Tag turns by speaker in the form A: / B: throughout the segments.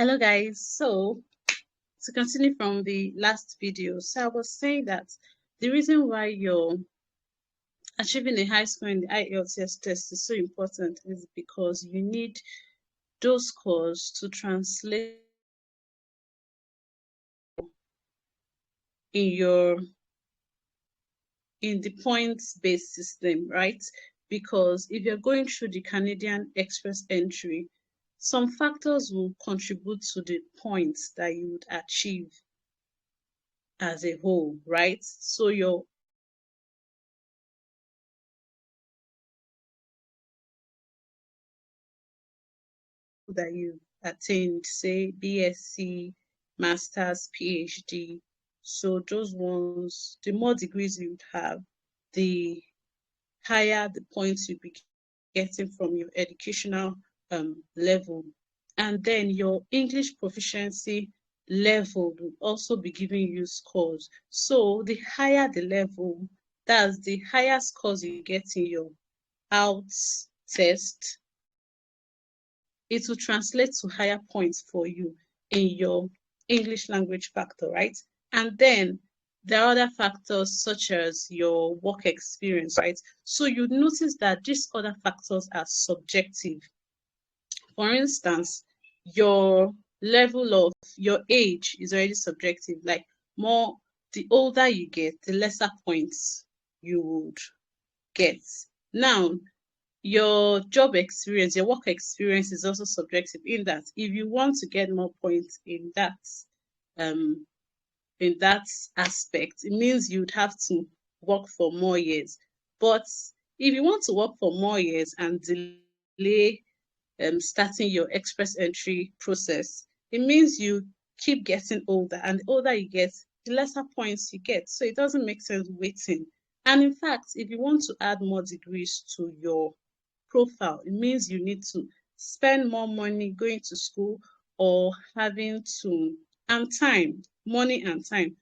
A: Hello guys, so to continue from the last video, so I was saying that the reason why you're achieving a high score in the Ielts test is so important is because you need those scores to translate in the points-based system, right? Because if you're going through the Canadian Express entry, some factors will contribute to the points that you would achieve as a whole, right? So your that you've attained, say BSc, Masters, PhD. So those ones, the more degrees you have, the higher the points you'll be getting from your educational level. And then your English proficiency level will also be giving you scores. So the higher the level, that's the higher scores you get in your IELTS test, it will translate to higher points for you in your English language factor, right? And then there are other factors such as your work experience, right? So you notice that these other factors are subjective. For instance, your level of your age is already subjective. Like the older you get, the lesser points you would get. Now, your job experience, your work experience is also subjective in that if you want to get more points in that aspect, it means you'd have to work for more years. But if you want to work for more years and delay starting your express entry process, it means you keep getting older, and the older you get, the lesser points you get. So it doesn't make sense waiting. And in fact, if you want to add more degrees to your profile, it means you need to spend more money going to school or having to, and time, money and time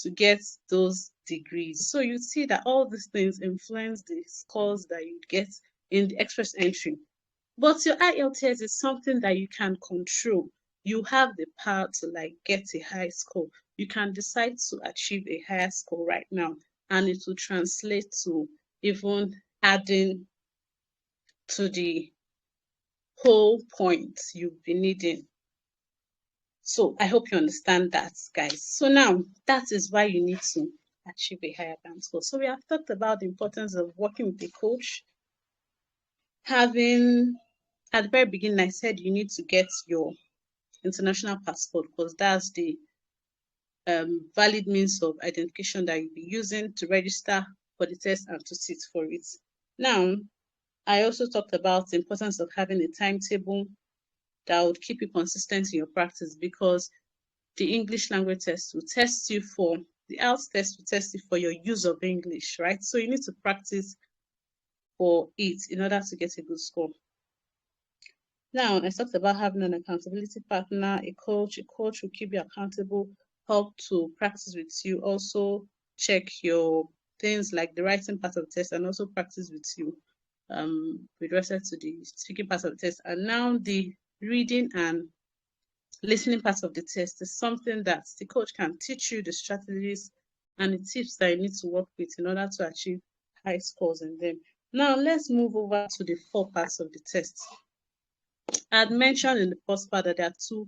A: to get those degrees. So you see that all these things influence the scores that you get in the express entry. But your IELTS is something that you can control. You have the power to get a high score. You can decide to achieve a higher score right now, and it will translate to even adding to the whole point you've been needing. So I hope you understand that, guys. So now that is why you need to achieve a higher band score. So we have talked about the importance of working with a coach. At the very beginning, I said you need to get your international passport because that's the valid means of identification that you'll be using to register for the test and to sit for it. Now, I also talked about the importance of having a timetable that would keep you consistent in your practice, because the English language test will test you for, the IELTS test will test you for your use of English, right? So you need to practice for it in order to get a good score. Now, I talked about having an accountability partner, a coach. A coach will keep you accountable, help to practice with you, also check your things like the writing part of the test, and also practice with you with respect to the speaking part of the test. And now the reading and listening part of the test is something that the coach can teach you the strategies and the tips that you need to work with in order to achieve high scores in them. Now, let's move over to the 4 parts of the test. I had mentioned in the first part that there are 2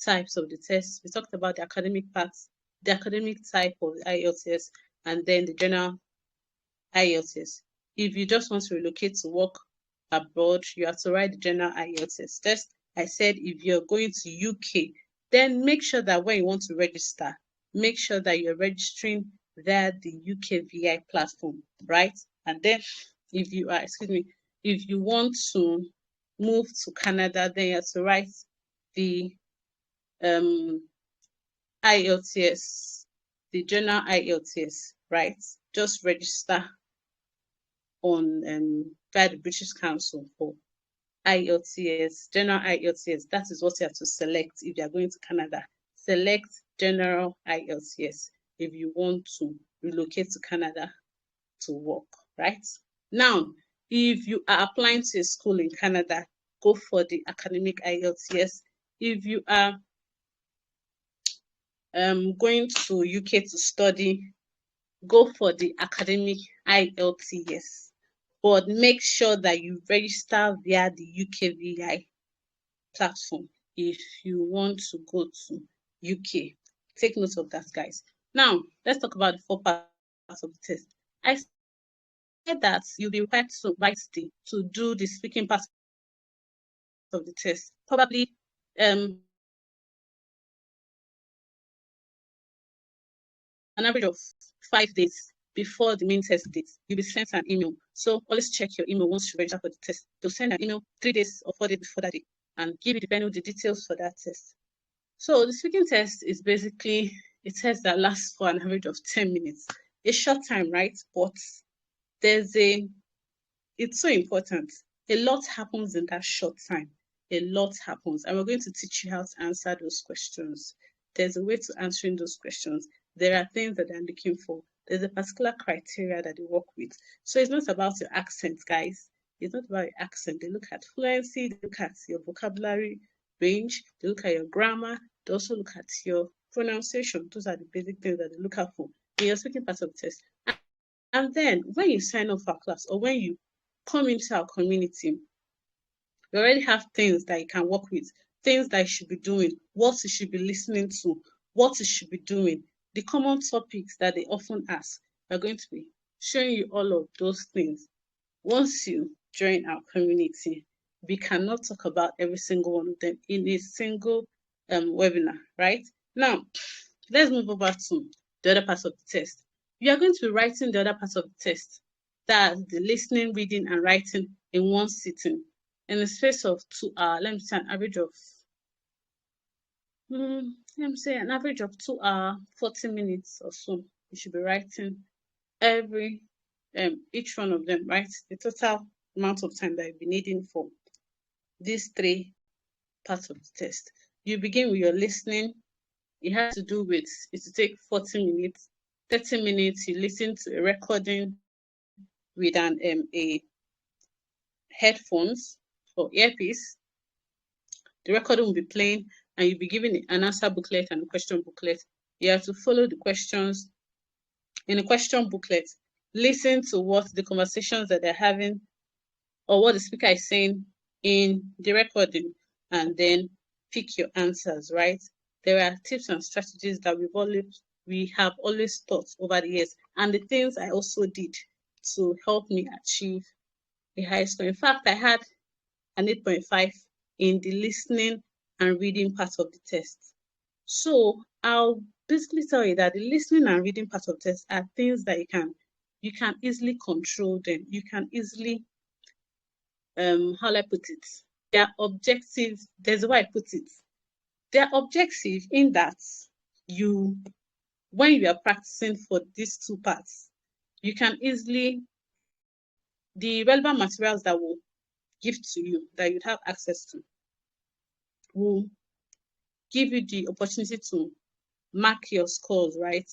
A: types of the test. We talked about the academic parts, the academic type of the IELTS, and then the general IELTS. If you just want to relocate to work abroad, you have to write the general IELTS test. I said if you're going to UK, then make sure that when you want to register, make sure that you're registering via the UKVI platform, right? And then if you want to move to Canada, then you have to write the IELTS, the general IELTS, right? Just register on via the British Council for IELTS, general IELTS. That is what you have to select if you are going to Canada. Select general IELTS if you want to relocate to Canada to work, right? Now, if you are applying to a school in Canada, go for the academic IELTS if you are going to UK to study, go for the academic Ielts, yes. But make sure that you register via the UKVI platform if you want to go to UK. Take note of that, guys. Now, let's talk about the 4 parts of the test. I said that you'll be required to write to do the speaking part of the test. Probably an average of 5 days before the main test date. You'll be sent an email. So always check your email once you register for the test. They'll send an email 3 days or 4 days before that day and give you the details for that test. So the speaking test is basically a test that lasts for an average of 10 minutes. A short time, right? But it's so important. A lot happens in that short time. A lot happens. And we're going to teach you how to answer those questions. There's a way to answering those questions. There are things that they're looking for. There's a particular criteria that they work with. So it's not about your accent, guys. It's not about your accent. They look at fluency, they look at your vocabulary range, they look at your grammar, they also look at your pronunciation. Those are the basic things that they look out for in your speaking part of the test. And then when you sign up for a class or when you come into our community, you already have things that you can work with, things that you should be doing, what you should be listening to, what you should be doing, the common topics that they often ask. We're going to be showing you all of those things. Once you join our community, we cannot talk about every single one of them in a single webinar, right? Now, let's move over to the other part of the test. You are going to be writing the other part of the test. That's the listening, reading, and writing in one sitting in the space of 2 hours. Let me say an average of 2 hours, 40 minutes or so. You should be writing each one of them, right? The total amount of time that you'll be needing for these 3 parts of the test. You begin with your listening. It has to do with, it will take 40 minutes, 30 minutes, you listen to a recording with a headphones or earpiece. The recording will be playing and you'll be given an answer booklet and a question booklet. You have to follow the questions in the question booklet. Listen to what the conversations that they're having or what the speaker is saying in the recording and then pick your answers, right? There are tips and strategies that we have always taught over the years and the things I also did to help me achieve a high score. In fact, I had an 8.5 in the listening and reading part of the test. So I'll basically tell you that the listening and reading part of the test are things that you can easily control them. You can easily, how do I put it? Their objective, there's a way I put it. They're objective in that when you are practicing for these 2 parts, you can easily, the relevant materials that will give to you, that you'd have access to, will give you the opportunity to mark your scores, right?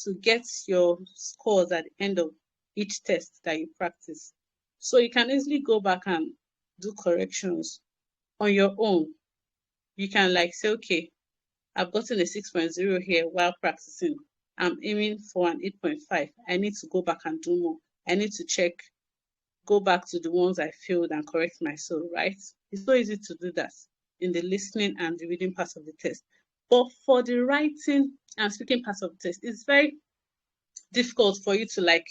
A: To get your scores at the end of each test that you practice. So you can easily go back and do corrections on your own. You can say, okay, I've gotten a 6.0 here while practicing. I'm aiming for an 8.5. I need to go back and do more. I need to go back to the ones I failed and correct myself, right? It's so easy to do that in the listening and the reading part of the test. But for the writing and speaking part of the test, it's very difficult for you to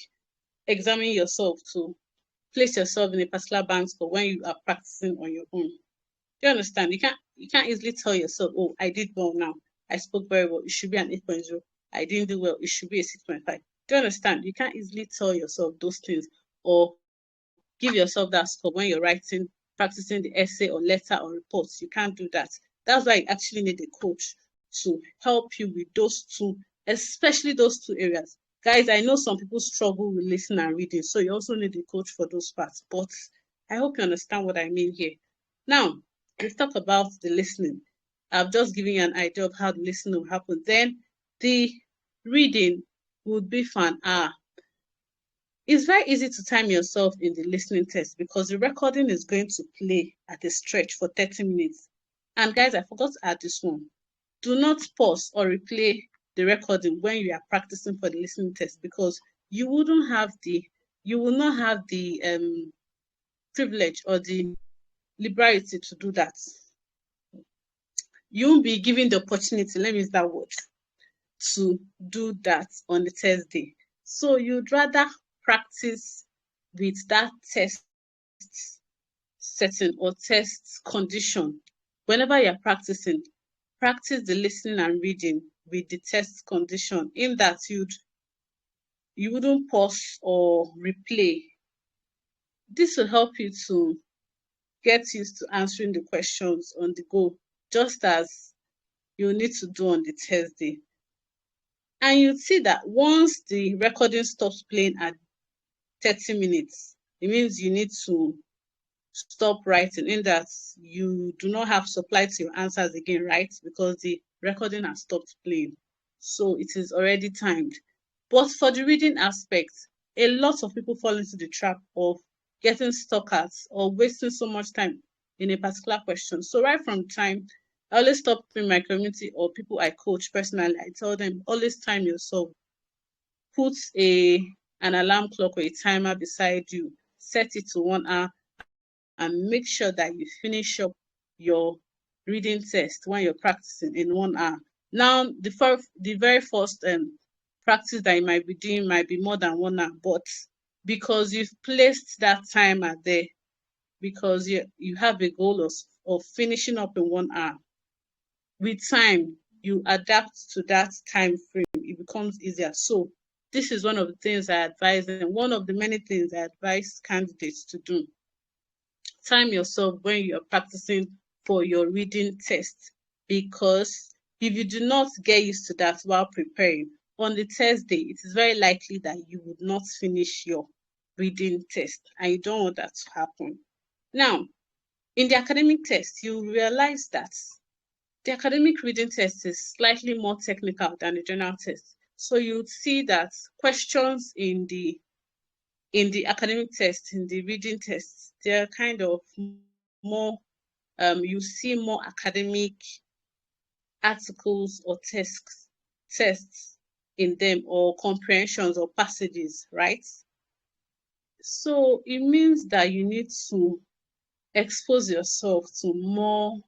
A: examine yourself, to place yourself in a particular band score when you are practicing on your own. Do you understand? You can't easily tell yourself, oh, I did well now. I spoke very well. It should be an 8.0. I didn't do well. It should be a 6.5. Do you understand? You can't easily tell yourself those things or give yourself that score when you're writing, practicing the essay or letter or reports. You can't do that. That's why you actually need a coach to help you with those 2, especially those 2 areas. Guys, I know some people struggle with listening and reading, so you also need a coach for those parts. But I hope you understand what I mean here. Now, let's talk about the listening. I've just given you an idea of how the listening will happen. Then the reading would be for an hour. It's very easy to time yourself in the listening test because the recording is going to play at a stretch for 30 minutes. And guys, I forgot to add this one. Do not pause or replay the recording when you are practicing for the listening test, because you will not have the privilege or the liberty to do that. You won't be given the opportunity, let me use that word, to do that on the test day. So you'd rather practice with that test setting or test condition. Whenever you're practicing, practice the listening and reading with the test condition, in that you wouldn't pause or replay. This will help you to get used to answering the questions on the go, just as you need to do on the test day. And you'd see that once the recording stops playing at 30 minutes, it means you need to stop writing, in that you do not have supply to your answers again, right? Because the recording has stopped playing. So it is already timed. But for the reading aspect, a lot of people fall into the trap of getting stuck at or wasting so much time in a particular question. So right from time, I always stop in my community or people I coach personally, I tell them, always time yourself. Put an alarm clock or a timer beside you. Set it to 1 hour and make sure that you finish up your reading test when you're practicing in 1 hour. Now, the very first practice that you might be doing might be more than 1 hour, but because you've placed that timer there, because you have a goal of finishing up in 1 hour, with time, you adapt to that time frame. It becomes easier. So this is one of the things I advise, and one of the many things I advise candidates to do. Time yourself when you're practicing for your reading test, because if you do not get used to that while preparing, on the test day, it is very likely that you would not finish your reading test, and you don't want that to happen. Now, in the academic test, you realize that the academic reading test is slightly more technical than the general test. So you'd see that questions in the academic test, in the reading test, they're kind of more, you see more academic articles or tests in them, or comprehensions or passages, right? So it means that you need to expose yourself to more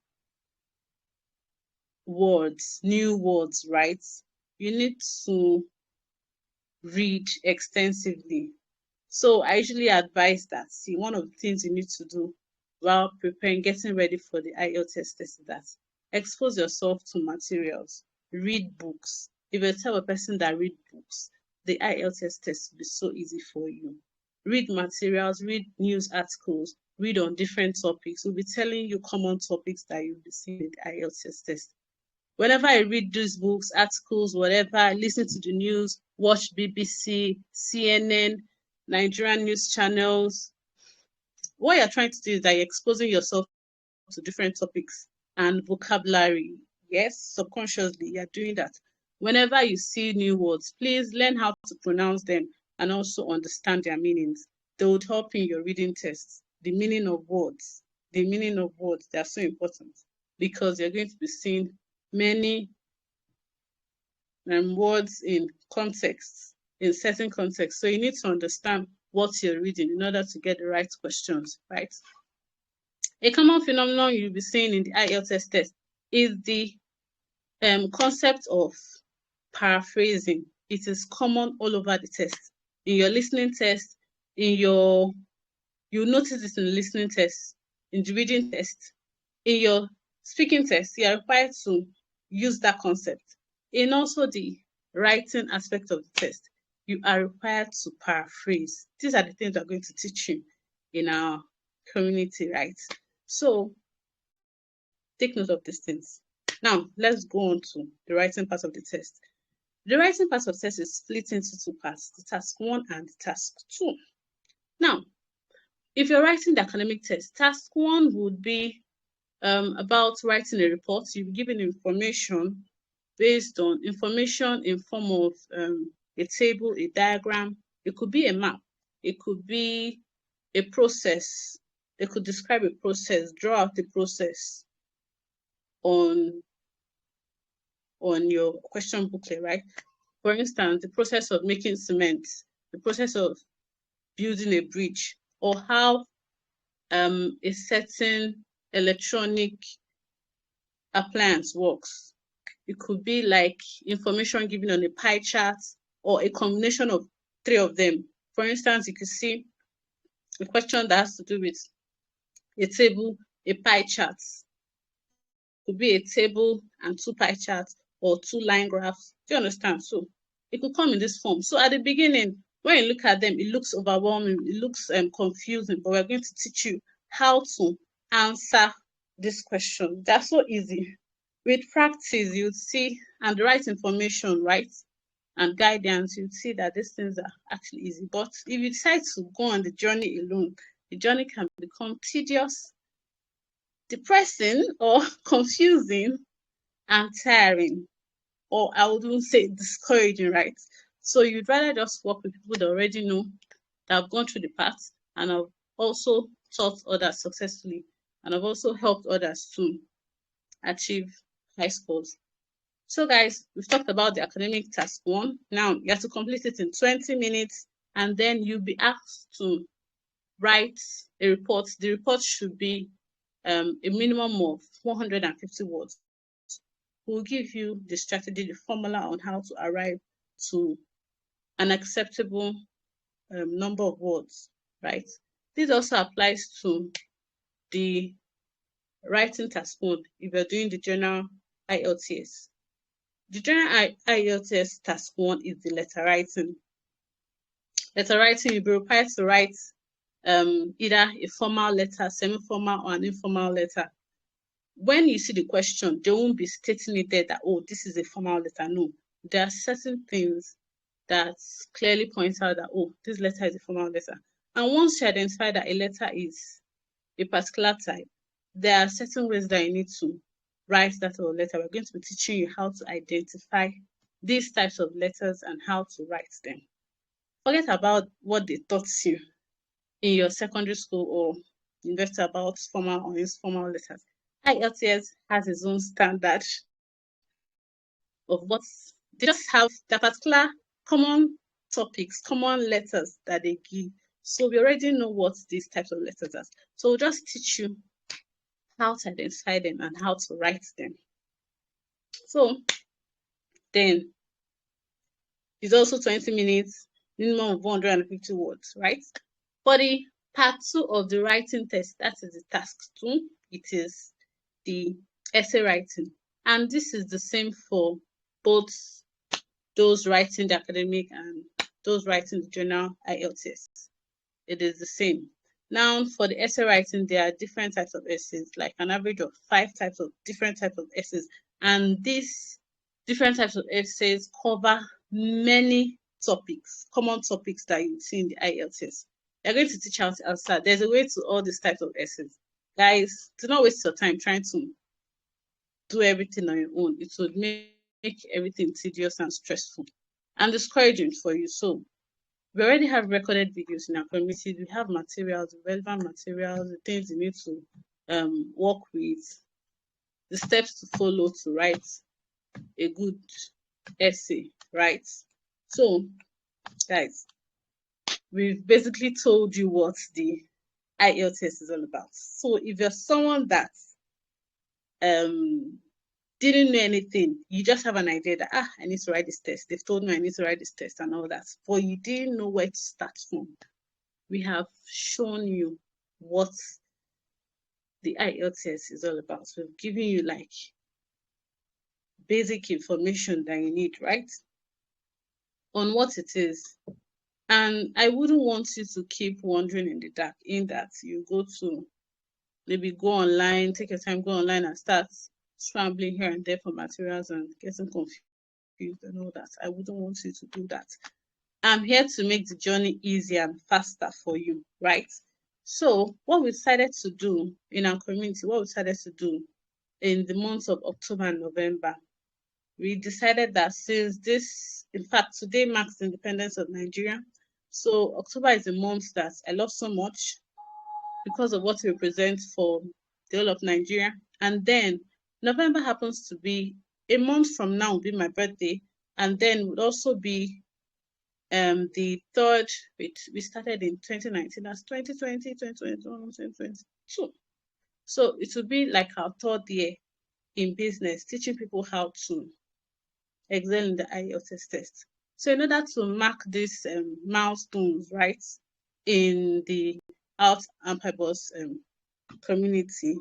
A: words, new words, right? You need to read extensively. So I usually advise that, see, one of the things you need to do while preparing, getting ready for the IELTS test is that expose yourself to materials, read books. If you're the type of person that read books, the IELTS test will be so easy for you. Read materials, read news articles, read on different topics. We'll be telling you common topics that you'll be seeing in the IELTS test. Whenever I read these books, articles, whatever, listen to the news, watch BBC, CNN, Nigerian news channels, what you're trying to do is that you're exposing yourself to different topics and vocabulary. Yes, subconsciously, you're doing that. Whenever you see new words, please learn how to pronounce them and also understand their meanings. They would help in your reading tests. The meaning of words, they are so important, because you're going to be seeing many words in context, in certain contexts. So you need to understand what you're reading in order to get the right questions, right? A common phenomenon you'll be seeing in the IELTS test is the concept of paraphrasing. It is common all over the test. In your listening test, you'll notice this in the listening test, in the reading test, in your speaking test, you are required to use that concept. In also the writing aspect of the test, you are required to paraphrase. These are the things we're going to teach you in our community, right? So take note of these things. Now, let's go on to the writing part of the test. The writing part of the test is split into two parts, the task 1 and the task 2. Now, if you're writing the academic test, task 1 would be about writing a report. You'll be given information based on information in form of a table, a diagram. It could be a map. It could be a process. They could describe a process, draw out the process. on your question booklet, right? For instance, the process of making cement, the process of building a bridge, or how a certain electronic appliance works. It could be like information given on a pie chart or a combination of 3 of them. For instance, you could see a question that has to do with a table, a pie chart. It could be a table and 2 pie charts or 2 line graphs. Do you understand? So it could come in this form. So at the beginning, when you look at them, it looks overwhelming, it looks confusing, but we're going to teach you how to answer this question. They're so easy. With practice, you'd see, and the right information, right, and guidance, you'd see that these things are actually easy. But if you decide to go on the journey alone, the journey can become tedious, depressing, or confusing, and tiring, or I wouldn't say discouraging, right? So you'd rather just work with people that already know, that have gone through the path, and have also taught others successfully, and have also helped others to achieve high scores. So guys, we've talked about the academic task 1. Now you have to complete it in 20 minutes, and then you'll be asked to write a report. The report should be a minimum of 450 words. We'll give you the strategy, the formula on how to arrive to an acceptable number of words, right? This also applies to the writing task 1 if you're doing the general IELTS. The general IELTS task 1 is the letter writing. Letter writing, you'll be required to write either a formal letter, semi-formal, or an informal letter. When you see the question, they won't be stating it there that, oh, this is a formal letter. No, there are certain things that clearly point out that, oh, this letter is a formal letter. And once you identify that a letter is a particular type, there are certain ways that you need to write that letter. We're going to be teaching you how to identify these types of letters and how to write them. Forget about what they taught you in your secondary school or university about formal or informal letters. IELTS has its own standard of what they just have the particular common topics, common letters that they give. So we already know what these types of letters are. So we'll just teach you how to identify them and how to write them. So then it's also 20 minutes, minimum of 150 words, right? For the part 2 of the writing test, that is the task 2, it is the essay writing. And this is the same for both those writing the academic and those writing the general IELTS. It is the same. Now, for the essay writing, there are different types of essays, like an average of 5 types of different types of essays. And these different types of essays cover many topics, common topics that you see in the IELTS. They're going to teach how to answer. There's a way to all these types of essays. Guys, do not waste your time trying to do everything on your own. It would make everything tedious and stressful and discouraging for you. So we already have recorded videos in our community. We have materials, relevant materials, the things you need to work with, the steps to follow to write a good essay, right? So, guys, we've basically told you what the IELTS is all about. So if you're someone that didn't know anything, you just have an idea that, I need to write this test. They've told me I need to write this test and all that, but you didn't know where to start from. We have shown you what the IELTS is all about. So we've given you like basic information that you need, right, on what it is. And I wouldn't want you to keep wandering in the dark, in that you go to maybe go online, take your time, go online and start scrambling here and there for materials and getting confused and all that. I wouldn't want you to do that. I'm here to make the journey easier and faster for you, right? So what we decided to do in our community, what we decided to do in the months of October and November, we decided that since this, in fact, today marks the independence of Nigeria. So October is a month that I love so much because of what it represents for the whole of Nigeria. And then November happens to be a month from now, will be my birthday, and then would also be the third, we started in 2019, that's 2020, 2021, 2022. So it will be like our third year in business, teaching people how to excel in the Ielts test. So in order to mark these milestones, right, in the Out and Pipers community,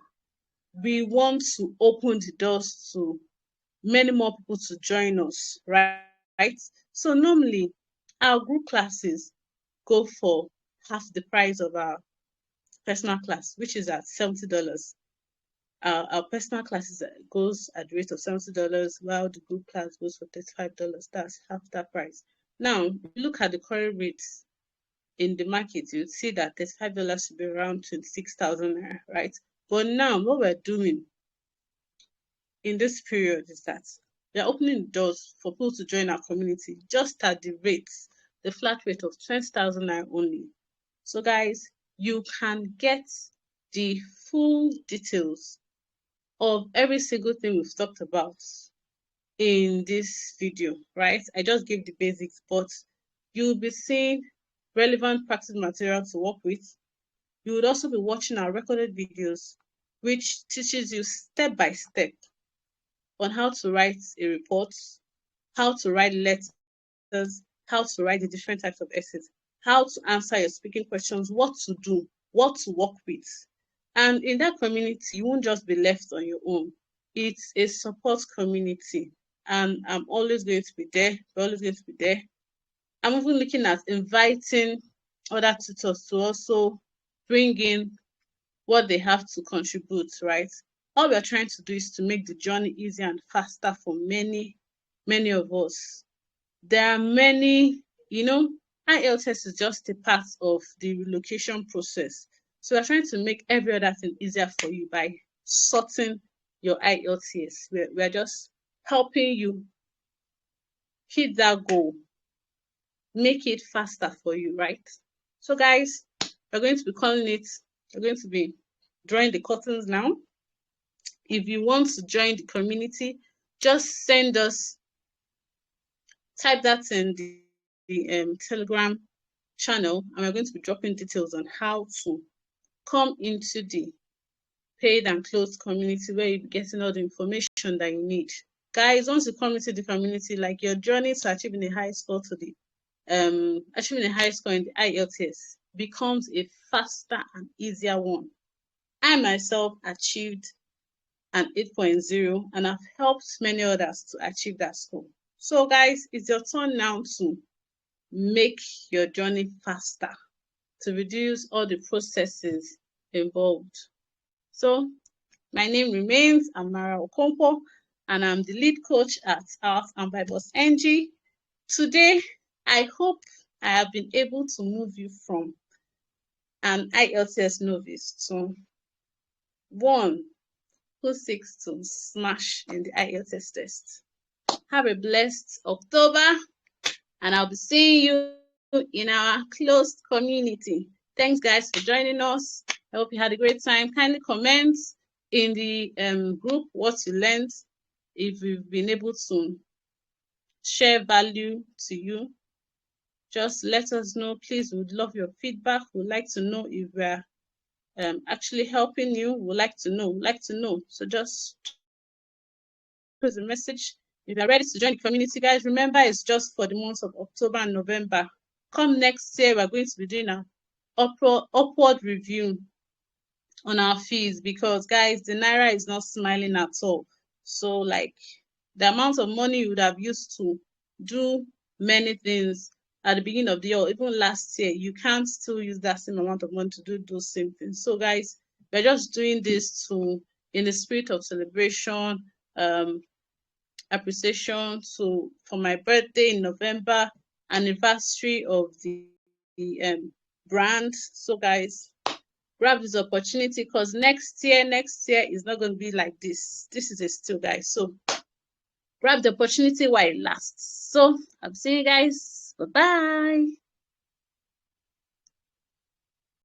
A: we want to open the doors to many more people to join us, right? So normally our group classes go for half the price of our personal class, which is at $70. Our personal classes goes at the rate of $70, while the group class goes for $35. That's half that price. Now, if you look at the current rates in the market, you'd see that $35 should be around 26,000, right? But now, what we're doing in this period is that we're opening doors for people to join our community just at the flat rate of 20,000 only. So guys, you can get the full details of every single thing we've talked about in this video, right? I just gave the basics, but you'll be seeing relevant practice material to work with. You would also be watching our recorded videos, which teaches you step by step on how to write a report, how to write letters, how to write the different types of essays, how to answer your speaking questions, what to do, what to work with. And in that community, you won't just be left on your own. It's a support community. And I'm always going to be there. We're always going to be there. I'm even looking at inviting other tutors to also bring in what they have to contribute, right? All we're trying to do is to make the journey easier and faster for many, many of us. There are many, Ielts is just a part of the relocation process. So we're trying to make every other thing easier for you by sorting your Ielts. We're just helping you hit that goal, make it faster for you, right? So guys, we're going to be drawing the curtains now. If you want to join the community, just type that in the Telegram channel, and we're going to be dropping details on how to come into the paid and closed community where you'll be getting all the information that you need. Guys, once you come into the community, like your journey to achieving a high score in the Ielts becomes a faster and easier one. I myself achieved an 8.0, and I've helped many others to achieve that score. So guys, it's your turn now to make your journey faster, to reduce all the processes involved. So my name remains Amara Okompo, and I'm the lead coach at Art and Bibles NG. Today, I hope I have been able to move you from an Ielts novice to one who seeks to smash in the Ielts test. Have a blessed October, and I'll be seeing you in our closed community. Thanks, guys, for joining us. I hope you had a great time. Kindly comment in the group what you learned. If we've been able to share value to you, just let us know. Please, we would love your feedback. We'd like to know if we're actually helping you. We'd like to know. So just post a message. If you're ready to join the community, guys, remember it's just for the months of October and November. Come next year, we're going to be doing an upward review on our fees, because guys, the Naira is not smiling at all. So like the amount of money you would have used to do many things at the beginning of the year, or even last year, you can't still use that same amount of money to do those same things. So guys, we're just doing this in the spirit of celebration, appreciation. So for my birthday in November, anniversary of the brand. So guys, grab this opportunity, because next year is not going to be like this. This is a steal, guys. So grab the opportunity while it lasts. So I'm seeing you guys. Bye-bye.